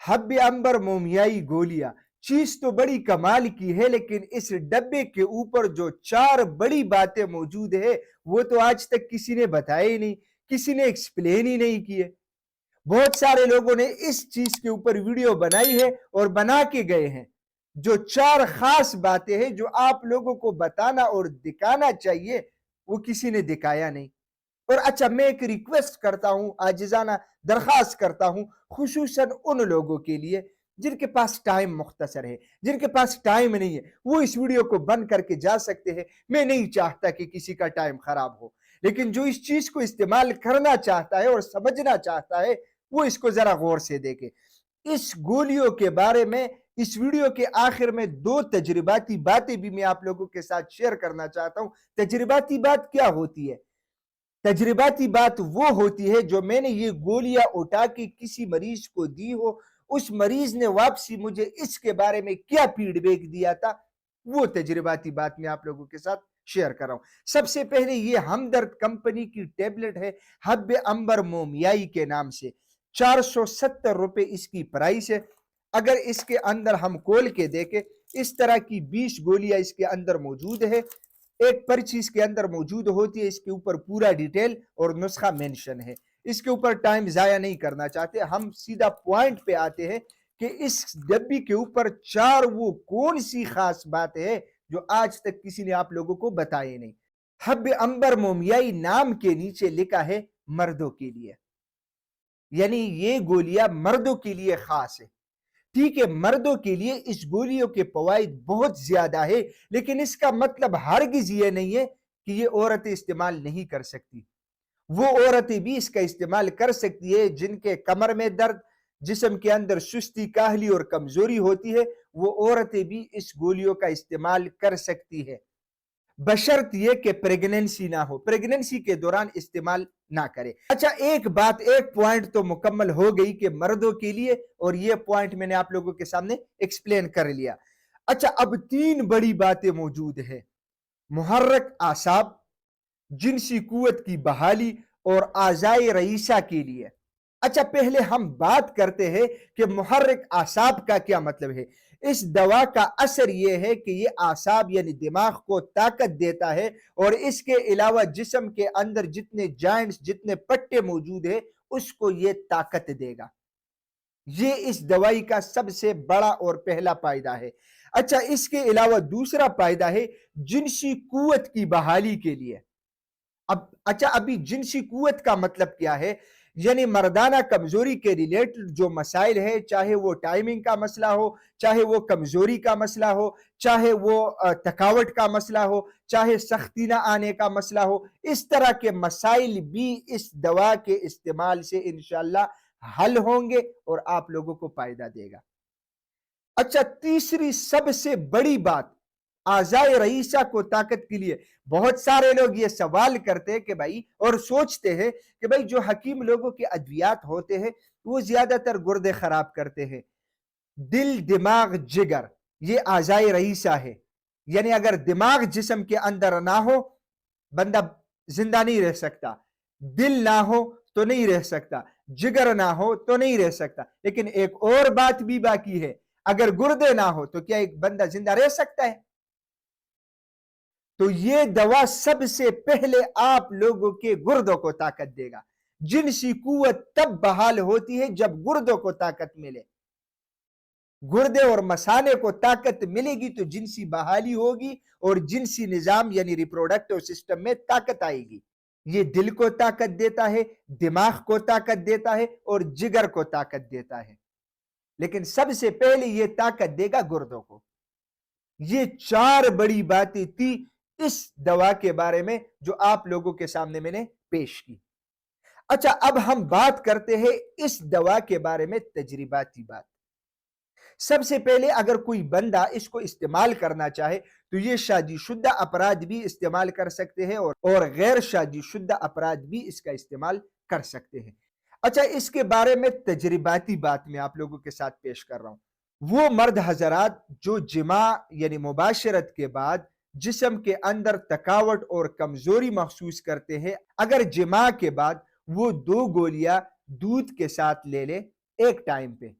हब्बे अंबर मोमियाई गोलियां। चीज तो बड़ी कमाल की है, लेकिन इस डब्बे के ऊपर जो 4 बड़ी बातें मौजूद है वो तो आज तक किसी ने बताया ही नहीं, किसी ने एक्सप्लेन ही नहीं किए। बहुत सारे लोगों ने इस चीज के ऊपर वीडियो बनाई है और बना के गए हैं। जो 4 खास बातें हैं जो आप लोगों को बताना और दिखाना चाहिए, वो किसी ने दिखाया नहीं। और अच्छा, मैं एक रिक्वेस्ट करता हूं, आजिजाना दरखास्त करता हूं, खुसूसन उन लोगों के लिए जिनके पास टाइम मुख्तसर है, जिनके पास टाइम नहीं है, वो इस वीडियो को बंद करके जा सकते हैं। मैं नहीं चाहता कि किसी का टाइम खराब हो, लेकिन जो इस चीज को इस्तेमाल करना चाहता है और समझना चाहता है, वो इसको जरा गौर से देखे। इस गोलियों के बारे में इस वीडियो के आखिर में 2 तजर्बाती बातें भी मैं आप लोगों के साथ शेयर करना चाहता हूं। तजर्बाती बात क्या होती है? तजर्बाती बात वो होती है जो मैंने ये गोलियां उठा के किसी मरीज को दी हो, उस मरीज ने वापसी मुझे इसके बारे में क्या फीडबैक दिया था, वो तजर्बाती बात मैं आप लोगों के साथ शेयर कर रहा हूं। सबसे पहले ये हमदर्द कंपनी की टेबलेट है, हब्बे अंबर मोमियाई के नाम से। 470 रुपए इसकी प्राइस है। अगर इसके अंदर हम खोल के देखें, इस तरह की 20 गोलियां इसके अंदर मौजूद है। एक पर्ची इसके अंदर मौजूद होती है, इसके ऊपर पूरा डिटेल और नुस्खा मेंशन है। इसके ऊपर टाइम जाया नहीं करना चाहते, हम सीधा पॉइंट पे आते हैं कि इस डब्बी के ऊपर 4 वो कौन सी खास बात है जो आज तक किसी ने आप लोगों को बताई नहीं। हब्बे अंबर मोमियाई नाम के नीचे लिखा है मर्दों के लिए, यानी ये गोलियां मर्दों के लिए खास है। ठीक है, मर्दों के लिए इस गोलियों के फवाइद बहुत ज्यादा है, लेकिन इसका मतलब हरगिज ये नहीं है कि ये औरतें इस्तेमाल नहीं कर सकती। वो औरतें भी इसका इस्तेमाल कर सकती है जिनके कमर में दर्द, जिस्म के अंदर सुस्ती, काहली और कमजोरी होती है, वो औरतें भी इस गोलियों का इस्तेमाल कर सकती है, बशर्त ये कि प्रेगनेंसी ना हो, प्रेगनेंसी के दौरान इस्तेमाल ना करें। अच्छा, एक बात, एक पॉइंट तो मुकम्मल हो गई कि मर्दों के लिए, और ये पॉइंट मैंने आप लोगों के सामने एक्सप्लेन कर लिया। अच्छा, अब 3 बड़ी बातें मौजूद है। मुहर्रक आसाब, जिनसी कुव्वत की बहाली और आज़ाए रईसा के लिए। अच्छा, पहले हम बात करते हैं कि मुहर्रिक आसाब का क्या मतलब है। इस दवा का असर यह है कि यह आसाब यानी दिमाग को ताकत देता है, और इसके अलावा जिस्म के अंदर जितने जॉइंट्स, जितने पट्टे मौजूद है, उसको यह ताकत देगा। ये इस दवाई का सबसे बड़ा और पहला फायदा है। अच्छा, इसके अलावा दूसरा फायदा है जिनसी कुव्वत की बहाली के लिए। अब अच्छा, अभी जिनसी कुव्वत का मतलब क्या है? यानी मर्दाना कमजोरी के रिलेटेड जो मसाइल है, चाहे वो टाइमिंग का मसला हो, चाहे वो कमजोरी का मसला हो, चाहे वो थकावट का मसला हो, चाहे सख्ती ना आने का मसला हो, इस तरह के मसाइल भी इस दवा के इस्तेमाल से इंशाअल्लाह हल होंगे और आप लोगों को फायदा देगा। अच्छा, तीसरी सबसे बड़ी बात, आज़ाए रईसा को ताकत के लिए। बहुत सारे लोग ये सवाल करते हैं कि भाई, और सोचते हैं कि भाई जो हकीम लोगों के अद्वियात होते हैं वो ज्यादातर गुर्दे खराब करते हैं। दिल, दिमाग, जिगर, ये आज़ाए रईसा है। यानी अगर दिमाग जिस्म के अंदर ना हो, बंदा जिंदा नहीं रह सकता। दिल ना हो तो नहीं रह सकता, जिगर ना हो तो नहीं रह सकता। लेकिन एक और बात भी बाकी है, अगर गुर्दे ना हो तो क्या एक बंदा जिंदा रह सकता है? तो ये दवा सबसे पहले आप लोगों के गुर्दों को ताकत देगा। जिनसी कुव्वत तब बहाल होती है जब गुर्दों को ताकत मिले। गुर्दे और मसाने को ताकत मिलेगी तो जिनसी बहाली होगी और जिनसी निजाम यानी रिप्रोडक्टिव सिस्टम में ताकत आएगी। ये दिल को ताकत देता है, दिमाग को ताकत देता है और जिगर को ताकत देता है, लेकिन सबसे पहले ये ताकत देगा गुर्दों को। ये 4 बड़ी बातें थी इस दवा के बारे में जो आप लोगों के सामने मैंने पेश की। अच्छा, अब हम बात करते हैं इस दवा के बारे में तजरिबाती बात। सबसे पहले अगर कोई बंदा इसको इस्तेमाल करना चाहे तो ये शादीशुदा अफराद भी इस्तेमाल कर सकते हैं और गैर शादीशुदा अफराद भी इसका इस्तेमाल कर सकते हैं। अच्छा, इसके बारे में तजरिबाती बात मैं आप लोगों के साथ पेश कर रहा हूं। वो मर्द हजरात जो जिमा यानी मुबाशरत के बाद जिस्म के अंदर थकावट और कमजोरी महसूस करते हैं, अगर जिमा के बाद वो 2 गोलियां दूध के साथ ले ले एक टाइम पे,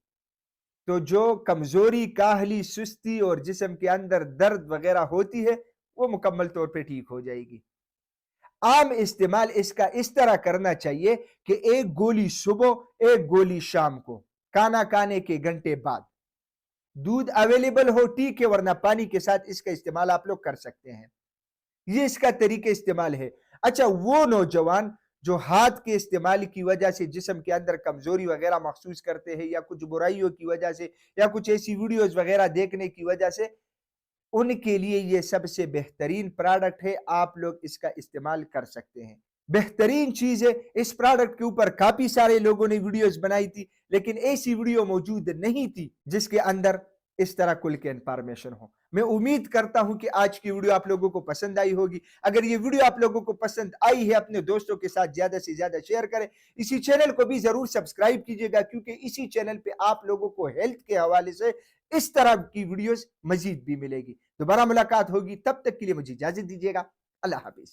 تو جو کمزوری، کاہلی، سستی اور جسم کے اندر درد وغیرہ ہوتی ہے وہ مکمل طور پہ ٹھیک ہو جائے گی۔ عام استعمال اس کا اس طرح کرنا چاہیے کہ ایک گولی صبح، ایک گولی شام کو، کھانا کھانے کے گھنٹے بعد۔ دودھ اویلیبل ہو ٹھیک ہے، ورنہ پانی کے ساتھ اس کا استعمال آپ لوگ کر سکتے ہیں۔ یہ اس کا طریقہ استعمال ہے۔ اچھا، وہ نوجوان جو ہاتھ کے استعمال کی وجہ سے جسم کے اندر کمزوری وغیرہ محسوس کرتے ہیں، یا کچھ برائیوں کی وجہ سے، یا کچھ ایسی ویڈیوز وغیرہ دیکھنے کی وجہ سے، ان کے لیے یہ سب سے بہترین پروڈکٹ ہے، آپ لوگ اس کا استعمال کر سکتے ہیں۔ بہترین چیز ہے، اس پروڈکٹ کے اوپر کافی سارے لوگوں نے ویڈیوز بنائی تھی، لیکن ایسی ویڈیو موجود نہیں تھی جس کے اندر اس طرح کل کے انفارمیشن ہو۔ میں امید کرتا ہوں کہ آج کی ویڈیو آپ لوگوں کو پسند آئی ہوگی۔ اگر یہ ویڈیو آپ لوگوں کو پسند آئی ہے، اپنے دوستوں کے ساتھ زیادہ سے زیادہ شیئر کریں۔ اسی چینل کو بھی ضرور سبسکرائب کیجئے گا، کیونکہ اسی چینل پہ آپ لوگوں کو ہیلتھ کے حوالے سے اس طرح کی ویڈیوز مزید بھی ملے گی۔ دوبارہ ملاقات ہوگی، تب تک کے لیے مجھے اجازت دیجیے گا۔ اللہ حافظ۔